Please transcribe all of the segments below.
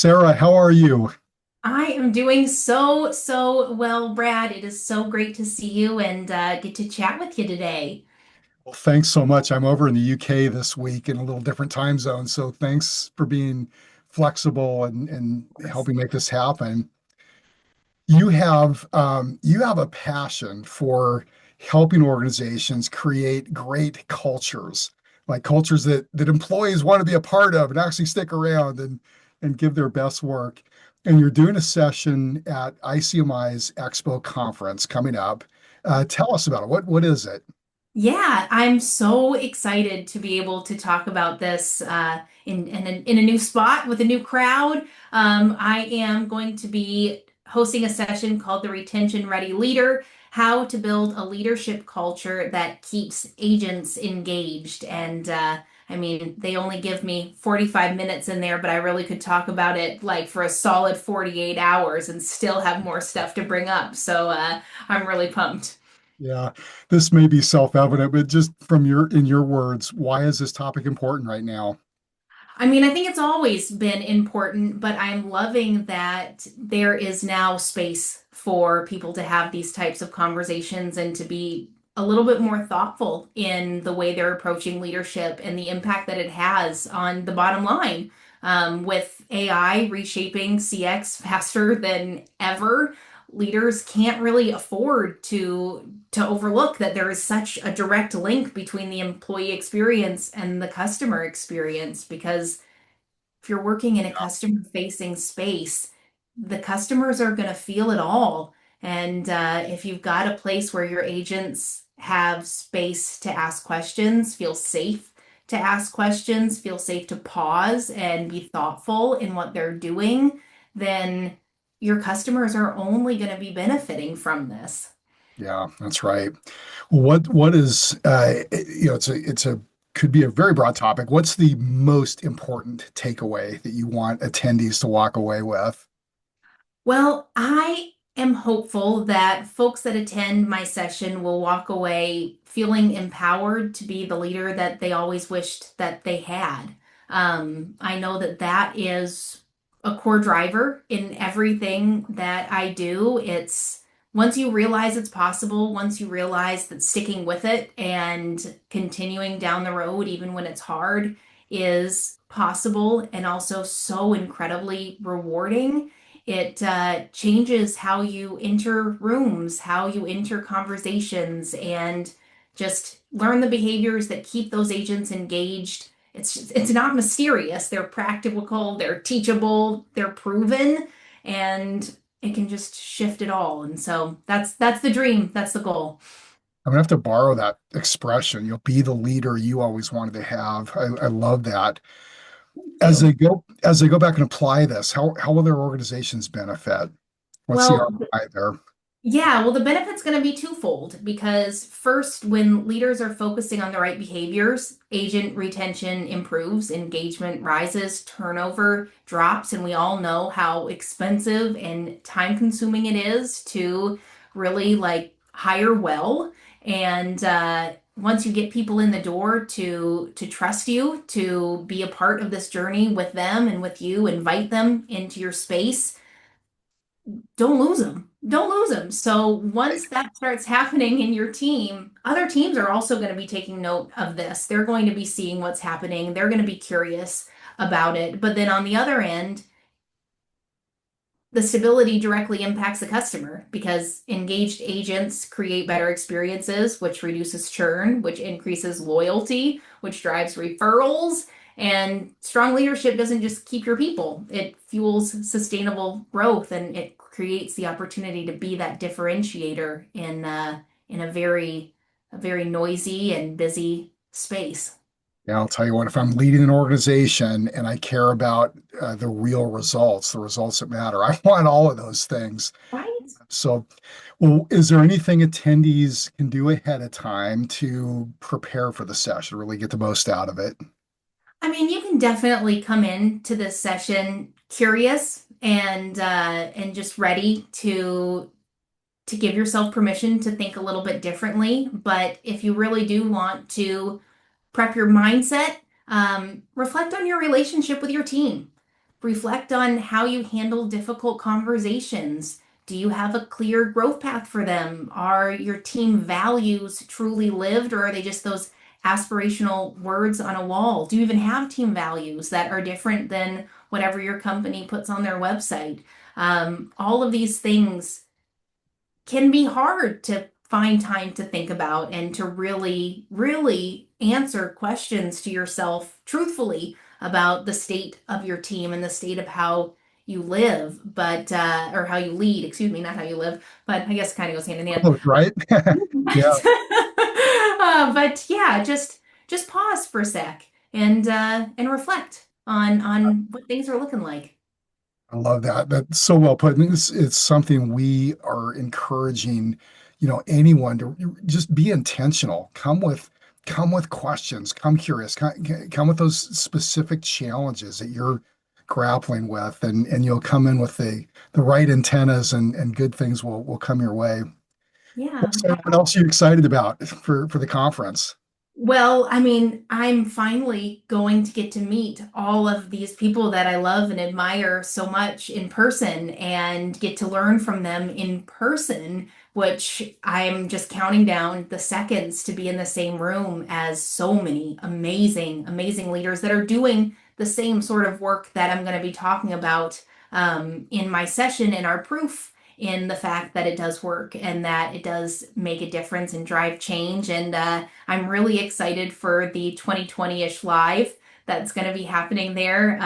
Sarah, how are you? I am doing so well, Brad. It is so great to see you and get to chat with you today. Well, thanks so much. I'm over in the UK this week in a little different time zone, so thanks for being flexible and Of course. helping make this happen. You have a passion for helping organizations create great cultures, like cultures that employees want to be a part of and actually stick around and give their best work. And you're doing a session at ICMI's Expo conference coming up. Tell us about it. What is it? Yeah, I'm so excited to be able to talk about this in a new spot with a new crowd. I am going to be hosting a session called the Retention Ready Leader, how to build a leadership culture that keeps agents engaged. I mean, they only give me 45 minutes in there, but I really could talk about it like for a solid 48 hours and still have more stuff to bring up. I'm really pumped. Yeah, this may be self-evident, but just from your words, why is this topic important right now? I mean, I think it's always been important, but I'm loving that there is now space for people to have these types of conversations and to be a little bit more thoughtful in the way they're approaching leadership and the impact that it has on the bottom line. With AI reshaping CX faster than ever, leaders can't really afford to overlook that there is such a direct link between the employee experience and the customer experience because if you're working in a customer facing space, the customers are going to feel it all. And if you've got a place where your agents have space to ask questions, feel safe to ask questions, feel safe to pause and be thoughtful in what they're doing, then your customers are only going to be benefiting from this. Yeah, that's right. What is it's a could be a very broad topic. What's the most important takeaway that you want attendees to walk away with? Well, I am hopeful that folks that attend my session will walk away feeling empowered to be the leader that they always wished that they had. I know that that is a core driver in everything that I do. It's once you realize it's possible, once you realize that sticking with it and continuing down the road, even when it's hard, is possible and also so incredibly rewarding. It changes how you enter rooms, how you enter conversations, and just learn the behaviors that keep those agents engaged. It's not mysterious. They're practical, they're teachable, they're proven, and it can just shift it all. And so that's the dream. That's the goal. I'm gonna have to borrow that expression. You'll be the leader you always wanted to have. I love that. As they go back and apply this, how will their organizations benefit? What's the Well, ROI there? yeah, well, the benefit's going to be twofold because first, when leaders are focusing on the right behaviors, agent retention improves, engagement rises, turnover drops, and we all know how expensive and time consuming it is to really like hire well. And once you get people in the door to trust you, to be a part of this journey with them and with you, invite them into your space, don't lose them. Don't lose them. So once that starts happening in your team, other teams are also going to be taking note of this. They're going to be seeing what's happening. They're going to be curious about it. But then on the other end, the stability directly impacts the customer because engaged agents create better experiences, which reduces churn, which increases loyalty, which drives referrals. And strong leadership doesn't just keep your people, it fuels sustainable growth and it creates the opportunity to be that differentiator in a very noisy and busy space. Yeah, I'll tell you what, if I'm leading an organization and I care about the real results, the results that matter, I want all of those things. Right? So, well, is there anything attendees can do ahead of time to prepare for the session, really get the most out of it? I mean, you can definitely come in to this session curious and just ready to give yourself permission to think a little bit differently. But if you really do want to prep your mindset, reflect on your relationship with your team. reflect on how you handle difficult conversations. Do you have a clear growth path for them? Are your team values truly lived, or are they just those aspirational words on a wall? Do you even have team values that are different than whatever your company puts on their website? All of these things can be hard to find time to think about and to really, really answer questions to yourself truthfully about the state of your team and the state of how you live, but or how you lead, excuse me, not how you live, but I guess it kind of goes hand in hand. Oh, right? Yeah, But yeah, just pause for a sec and reflect on what things are looking like. I love that. That's so well put. And it's something we are encouraging, anyone to just be intentional. Come with questions, come curious, come with those specific challenges that you're grappling with, and you'll come in with the right antennas, and good things will come your way. Yeah. So what else are you excited about for the conference? Well, I mean, I'm finally going to get to meet all of these people that I love and admire so much in person and get to learn from them in person, which I'm just counting down the seconds to be in the same room as so many amazing, amazing leaders that are doing the same sort of work that I'm going to be talking about in my session in our proof in the fact that it does work and that it does make a difference and drive change. And I'm really excited for the 2020-ish live that's going to be happening there.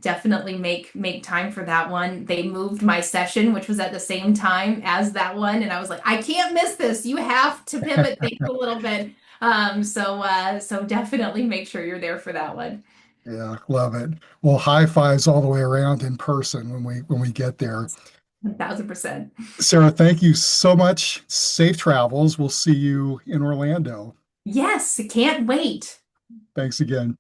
Definitely make time for that one. They moved my session, which was at the same time as that one, and I was like, I can't miss this. You have to pivot things a little bit. So definitely make sure you're there for that one. Yeah, love it. Well, high fives all the way around in person when we get there. 1,000%. Sarah, thank you so much. Safe travels. We'll see you in Orlando. Yes, can't wait. Thanks again.